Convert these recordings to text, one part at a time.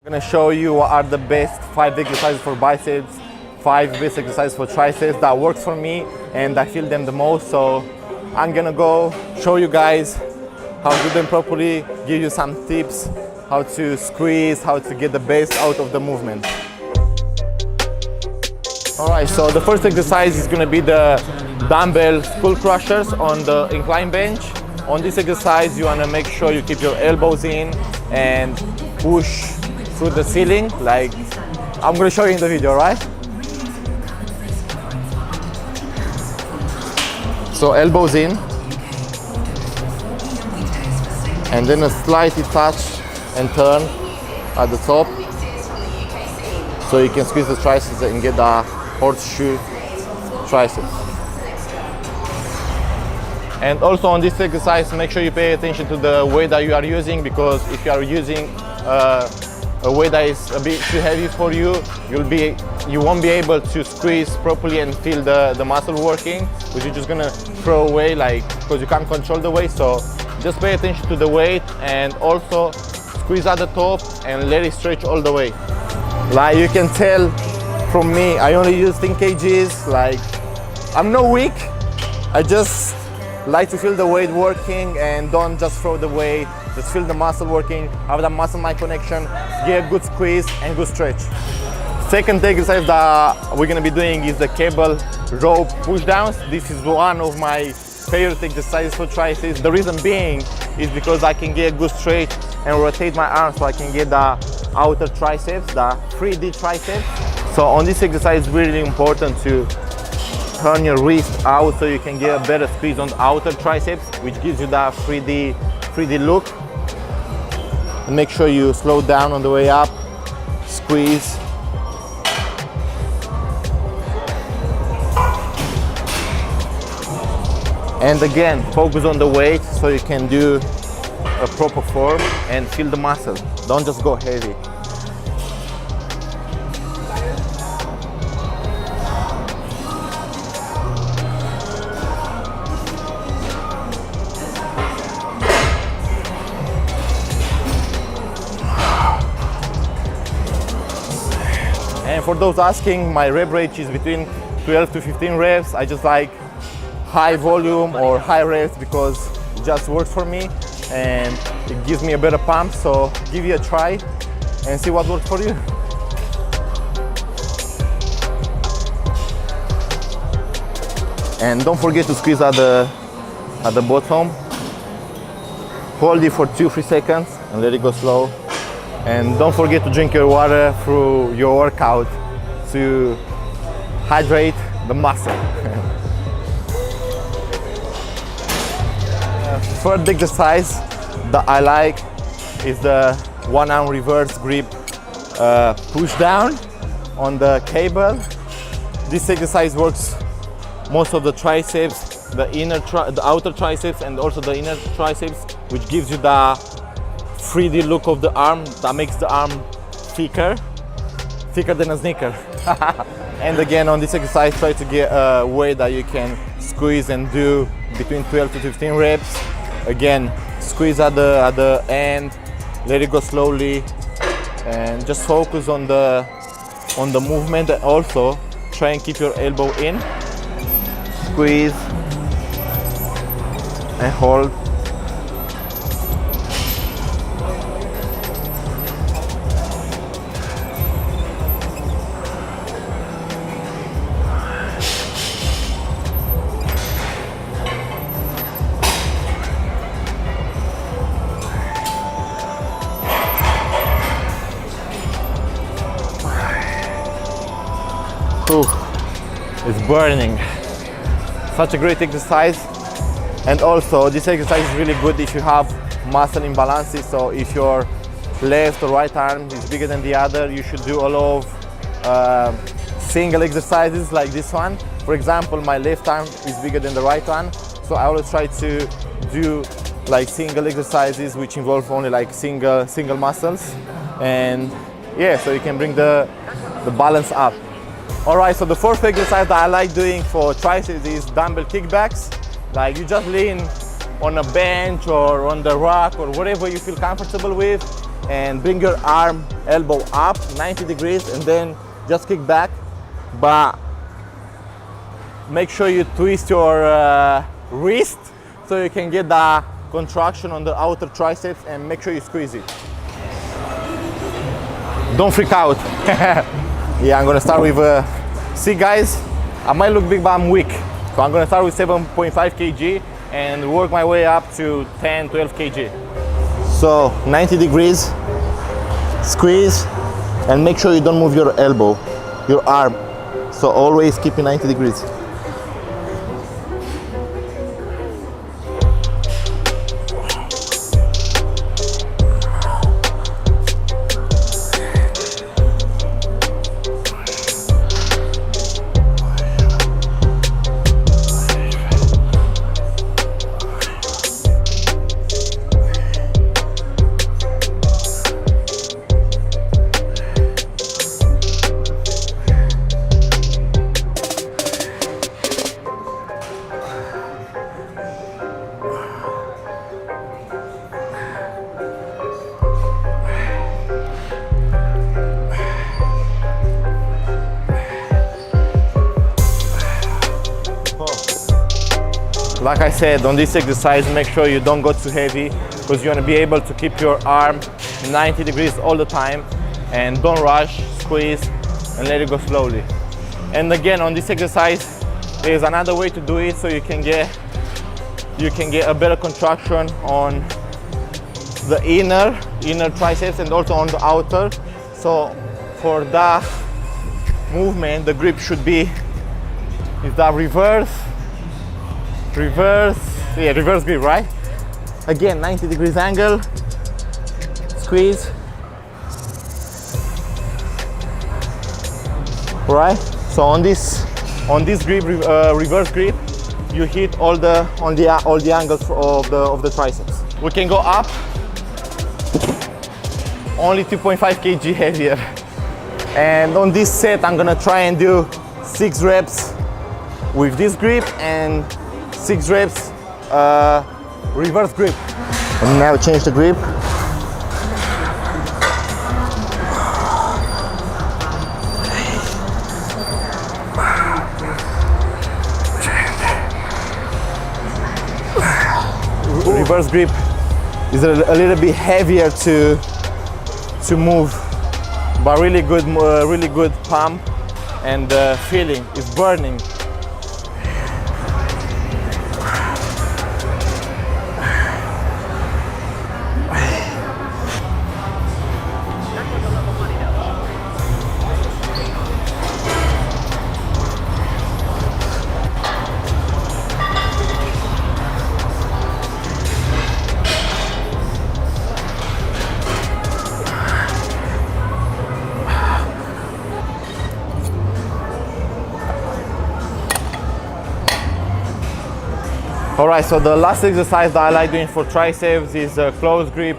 I'm gonna show you what are the best 5 exercises for biceps, 5 best exercises for triceps that works for me and I feel them the most. So I'm gonna go show you guys how to do them properly, give you some tips, how to squeeze, how to get the best out of the movement. Alright, so the first exercise is gonna be the dumbbell skull crushers on the incline bench. On this exercise, you wanna make sure you keep your elbows in and push through the ceiling, like I'm gonna show you in the video, right? So elbows in, and then a slightly touch and turn at the top, so you can squeeze the triceps and get the horseshoe triceps. And also on this exercise, make sure you pay attention to the weight that you are using, because if you are using a weight that is a bit too heavy for you, you won't be able to squeeze properly and feel the muscle working, because you're just gonna throw away, because you can't control the weight. So just pay attention to the weight and also squeeze at the top and let it stretch all the way. Like you can tell from me, I only use 10 kgs. Like I'm not weak, I just like to feel the weight working and don't just throw the weight, just feel the muscle working, have that muscle-mind connection, get a good squeeze and good stretch. Second exercise that we're gonna be doing is the cable rope push downs. This is one of my favorite exercises for triceps. The reason being is because I can get a good stretch and rotate my arms so I can get the outer triceps, the 3D triceps. So on this exercise, it's really important to turn your wrist out so you can get a better squeeze on the outer triceps, which gives you that 3D look. And make sure you slow down on the way up, squeeze. And again, focus on the weight so you can do a proper form and feel the muscle. Don't just go heavy. And for those asking, my rep range is between 12 to 15 reps. I just like high volume or high reps because it just works for me and it gives me a better pump. So give it a try and see what works for you. And don't forget to squeeze at the bottom. Hold it for 2-3 seconds and let it go slow. And don't forget to drink your water through your workout to hydrate the muscle. Third exercise that I like is the one arm reverse grip push down on the cable. This exercise works most of the triceps, the outer triceps and also the inner triceps, which gives you the 3D look of the arm that makes the arm thicker than a sneaker. And again, on this exercise, try to get a weight that you can squeeze and do between 12 to 15 reps. Again, squeeze at the end, let it go slowly, and just focus on the movement. And also try and keep your elbow in, squeeze and hold. It's burning. Such a great exercise. And also this exercise is really good if you have muscle imbalances. So if your left or right arm is bigger than the other, you should do a lot of single exercises like this one. For example, my left arm is bigger than the right one, so I always try to do like single exercises which involve only like single muscles, and yeah, so you can bring the balance up. Alright, so the fourth exercise that I like doing for triceps is dumbbell kickbacks. Like you just lean on a bench or on the rack or whatever you feel comfortable with, and bring your arm, elbow up 90 degrees and then just kick back. But make sure you twist your wrist so you can get the contraction on the outer triceps, and make sure you squeeze it. Don't freak out. Yeah, I'm gonna start with, see guys, I might look big but I'm weak. So I'm gonna start with 7.5 kg and work my way up to 10, 12 kg. So 90 degrees, squeeze, and make sure you don't move your elbow, your arm. So always keep it 90 degrees. Like I said, on this exercise, make sure you don't go too heavy, because you want to be able to keep your arm 90 degrees all the time, and don't rush, squeeze, and let it go slowly. And again, on this exercise, there's another way to do it, so you can get a better contraction on the inner triceps and also on the outer. So for that movement, the grip should be that reverse grip, right? Again, 90 degrees angle, squeeze. Right? So on this grip, reverse grip, you hit all the angles of the triceps. We can go up, only 2.5 kg heavier. And on this set, I'm gonna try and do 6 reps with this grip and 6 reps reverse grip. And now change the grip. Reverse grip is a little bit heavier to move, but really good pump, and the feeling is burning. All right, so the last exercise that I like doing for triceps is a close grip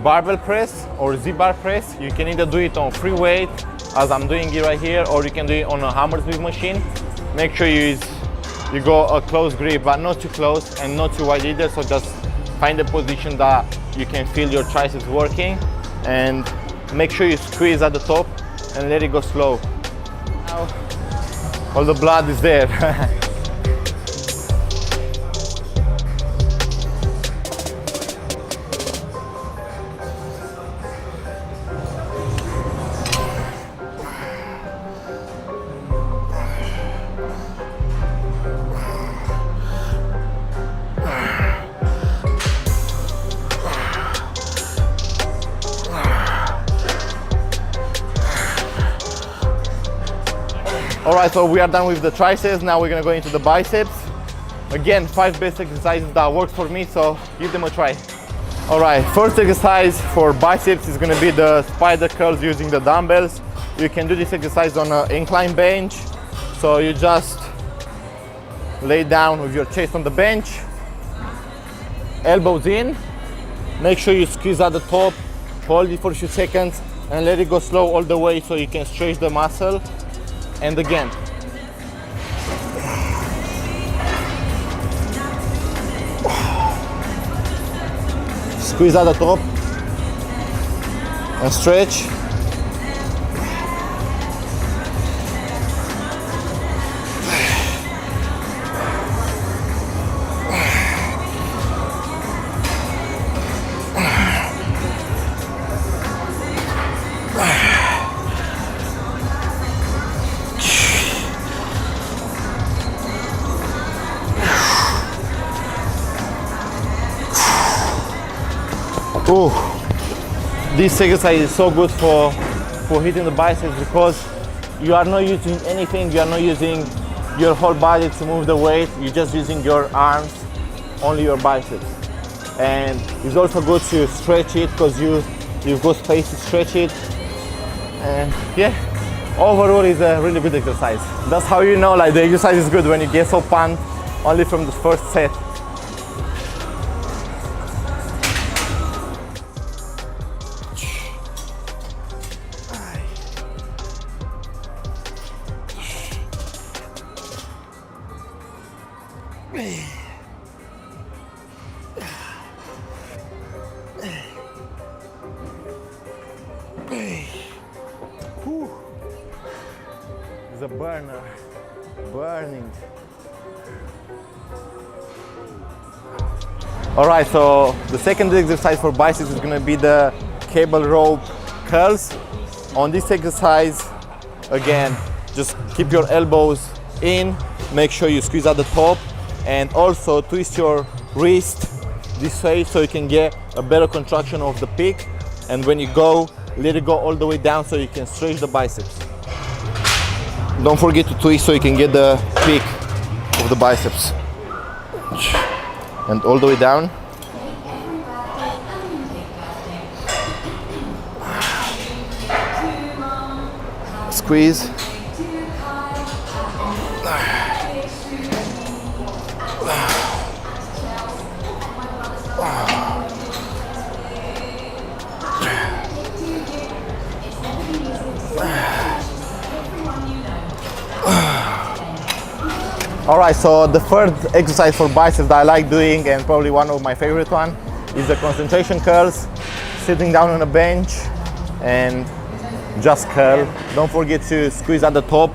barbell press or Z-bar press. You can either do it on free weight, as I'm doing it right here, or you can do it on a Hammersmith machine. Make sure you go a close grip, but not too close and not too wide either. So just find a position that you can feel your triceps working, and make sure you squeeze at the top and let it go slow. Now, all the blood is there. All right, so we are done with the triceps. Now we're gonna go into the biceps. Again, 5 best exercises that works for me, so give them a try. All right, first exercise for biceps is gonna be the spider curls using the dumbbells. You can do this exercise on an incline bench. So you just lay down with your chest on the bench, elbows in. Make sure you squeeze at the top, hold it for a few seconds, and let it go slow all the way so you can stretch the muscle. And again. Squeeze at the top. and stretch. Ooh, this exercise is so good for hitting the biceps because you are not using anything, you are not using your whole body to move the weight, you're just using your arms, only your biceps. And it's also good to stretch it because you've got space to stretch it. And yeah, overall it's a really good exercise. That's how you know like the exercise is good, when you get so pumped only from the first set. It's a burner, burning. All right, so the second exercise for biceps is gonna be the cable rope curls. On this exercise, again, just keep your elbows in, make sure you squeeze at the top, and also twist your wrist this way so you can get a better contraction of the peak. And when you go, let it go all the way down so you can stretch the biceps. Don't forget to twist so you can get the peak of the biceps. And all the way down. Squeeze. All right, so the third exercise for biceps that I like doing, and probably one of my favorite one, is the concentration curls. Sitting down on a bench and just curl. Don't forget to squeeze at the top,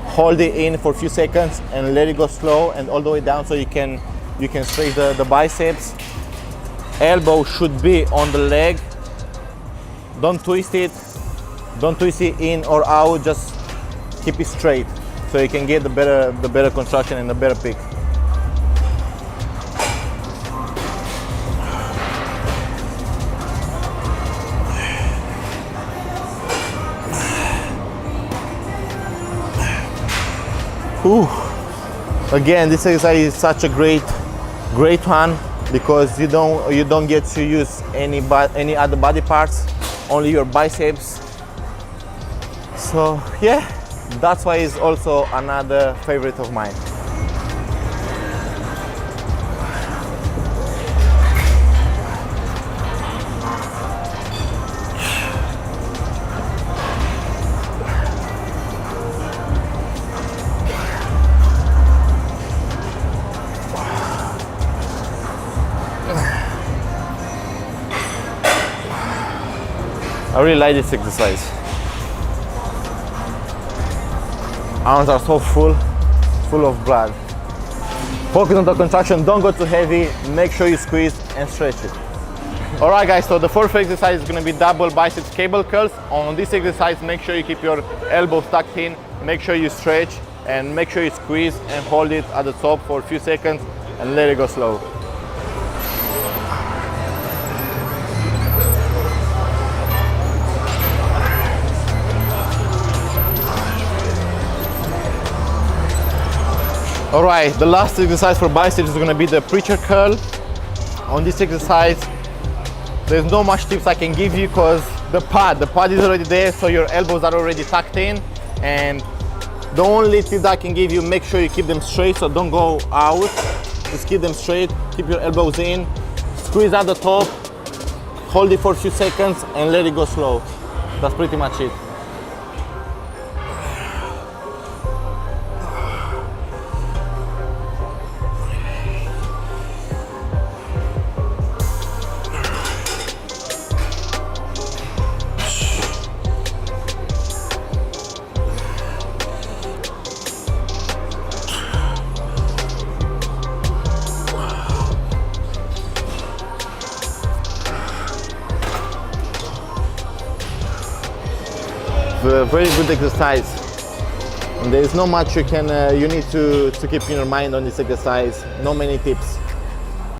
hold it in for a few seconds and let it go slow and all the way down so you can stretch the biceps. Elbow should be on the leg. Don't twist it in or out, just keep it straight so you can get the better contraction and the better peak. Ooh. Again, this exercise is such a great one because you don't get to use any other body parts, only your biceps. So yeah, that's why it's also another favorite of mine. I really like this exercise. Arms are so full of blood. Focus on the contraction, don't go too heavy, make sure you squeeze and stretch it. All right guys, so the fourth exercise is gonna be double biceps cable curls. On this exercise, make sure you keep your elbows tucked in, make sure you stretch and make sure you squeeze and hold it at the top for a few seconds and let it go slow. All right, the last exercise for biceps is gonna be the preacher curl. On this exercise, there's not much tips I can give you because the pad is already there, so your elbows are already tucked in. And the only tip that I can give you, make sure you keep them straight, so don't go out. Just keep them straight, keep your elbows in, squeeze at the top, hold it for a few seconds and let it go slow. That's pretty much it. very good exercise. And there is not much you need to keep in your mind on this exercise. Not many tips.